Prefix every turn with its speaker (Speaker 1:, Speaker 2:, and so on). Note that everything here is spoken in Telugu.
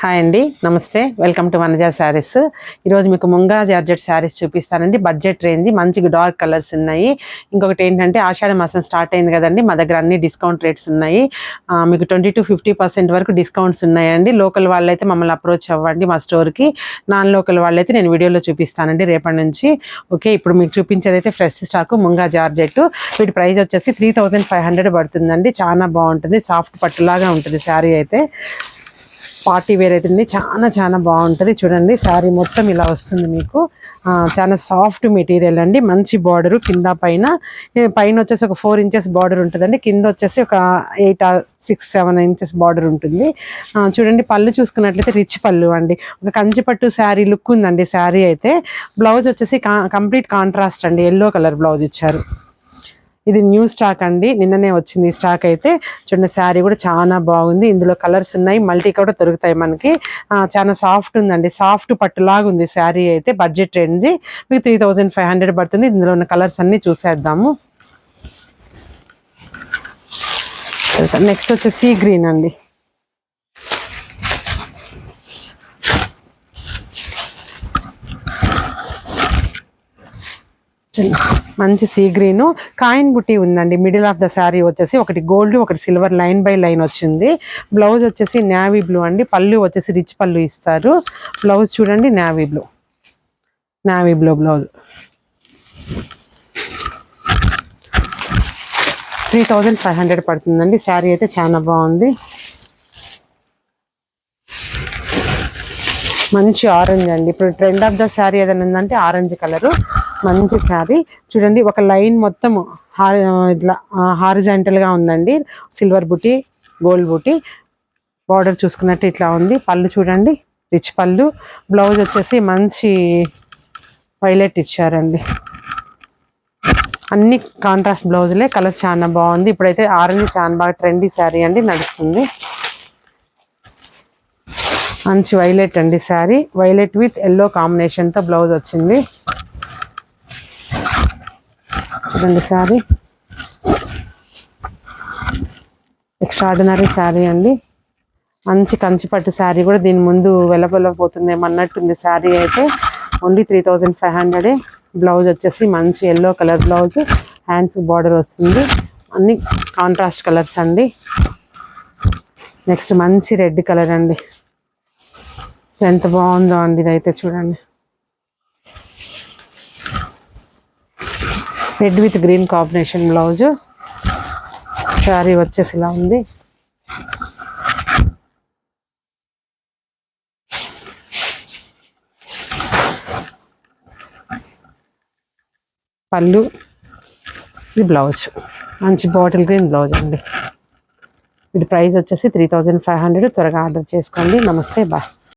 Speaker 1: హాయ్ అండి, నమస్తే. Welcome to Vanaja saris. ఈరోజు మీకు ముంగా జార్జెట్ శారీస్ చూపిస్తానండి. బడ్జెట్ రేంజ్, మంచి డార్క్ కలర్స్ ఉన్నాయి. ఇంకొకటి ఏంటంటే ఆషాఢ మాసం స్టార్ట్ అయింది కదండి, మా దగ్గర అన్ని డిస్కౌంట్ రేట్స్ ఉన్నాయి. మీకు 20-50% వరకు డిస్కౌంట్స్ ఉన్నాయండి. లోకల్ వాళ్ళైతే మమ్మల్ని అప్రోచ్ అవ్వండి మా స్టోర్కి. నాన్ లోకల్ వాళ్ళైతే నేను వీడియోలో చూపిస్తానండి రేపటి నుంచి. ఓకే, ఇప్పుడు మీకు చూపించేది అయితే ఫ్రెష్ స్టాక్ ముంగా జార్జెట్. వీటి ప్రైస్ వచ్చేసి 3500 పడుతుందండి. చాలా బాగుంటుంది, సాఫ్ట్ పట్టులాగా ఉంటుంది శారీ అయితే. పార్టీ వేర్ అయితే చాలా బాగుంటుంది. చూడండి, శారీ మొత్తం ఇలా వస్తుంది మీకు. చాలా సాఫ్ట్ మెటీరియల్ అండి. మంచి బార్డరు కింద పైన వచ్చేసి ఒక 4 ఇంచెస్ బార్డర్ ఉంటుందండి. కింద వచ్చేసి ఒక 8-6-7 ఇంచెస్ బార్డర్ ఉంటుంది. చూడండి, పళ్ళు చూసుకున్నట్లయితే రిచ్ పళ్ళు అండి. ఒక కంచిపట్టు శారీ లుక్ ఉందండి శారీ అయితే. బ్లౌజ్ వచ్చేసి కంప్లీట్ కాంట్రాస్ట్ అండి, ఎల్లో కలర్ బ్లౌజ్ ఇచ్చారు. ఇది న్యూ స్టాక్ అండి, నిన్ననే వచ్చింది ఈ స్టాక్ అయితే. చూడండి, శారీ కూడా చాలా బాగుంది. ఇందులో కలర్స్ ఉన్నాయి, మల్టీ కూడా దొరుకుతాయి మనకి. చాలా సాఫ్ట్ ఉందండి, సాఫ్ట్ పట్టులాగా ఉంది శారీ అయితే. బడ్జెట్ రేంజ్ మీకు 3500 పడుతుంది. ఇందులో ఉన్న కలర్స్ అన్ని చూసేద్దాము. నెక్స్ట్ వచ్చి సీ గ్రీన్ అండి. మంచి సీ గ్రీన్ కాయిన్ బుట్టి ఉందండి. మిడిల్ ఆఫ్ ద శారీ వచ్చేసి ఒకటి గోల్డ్, ఒకటి సిల్వర్ లైన్ బై లైన్ వచ్చింది. బ్లౌజ్ వచ్చేసి నేవీ బ్లూ అండి. పళ్ళు వచ్చేసి రిచ్ పళ్ళు ఇస్తారు. బ్లౌజ్ చూడండి, నేవీ బ్లూ బ్లౌజ్. 3500 పడుతుందండి. శారీ అయితే చాలా బాగుంది. మంచి ఆరెంజ్ అండి. ఇప్పుడు ట్రెండ్ ఆఫ్ ద శారీ ఏదైనా ఉందంటే ఆరెంజ్ కలరు. మంచి శారీ చూడండి, ఒక లైన్ మొత్తం ఇట్లా హారిజాంటల్గా ఉందండి. సిల్వర్ బుటీ, గోల్డ్ బుటీ. బార్డర్ చూసుకున్నట్టు ఇట్లా ఉంది. పళ్ళు చూడండి, రిచ్ పళ్ళు. బ్లౌజ్ వచ్చేసి మంచి వైలెట్ ఇచ్చారండి. అన్ని కాంట్రాస్ట్ బ్లౌజులే. కలర్ చాలా బాగుంది. ఇప్పుడైతే ఆరెంజ్ చాలా బాగా ట్రెండీ శారీ అండి, నడుస్తుంది. మంచి వైలెట్ అండి శారీ. వైలెట్ విత్ ఎల్లో కాంబినేషన్తో బ్లౌజ్ వచ్చింది. చూడండి, శారీ ఎక్స్ట్రాడినరీ శారీ అండి. మంచి కంచిపట్టు శారీ కూడా. దీని ముందు వెలపోతుందేమో అన్నట్టుంది శారీ అయితే. ఓన్లీ 3500. బ్లౌజ్ వచ్చేసి మంచి yellow colour blouse. Hands border వస్తుంది. అన్ని కాంట్రాస్ట్ కలర్స్ అండి. నెక్స్ట్ మంచి రెడ్ కలర్ అండి. ఎంత బాగుందో అండి ఇదైతే. చూడండి, red with green combination blouse. Sari వచ్చేసి ఇలా ఉంది. పళ్ళు, ఇది బ్లౌజ్. మంచి బాటిల్ గ్రీన్ బ్లౌజ్ అండి. వీటి ప్రైస్ వచ్చేసి 3500. త్వరగా ఆర్డర్ చేసుకోండి. నమస్తే, బాయ్.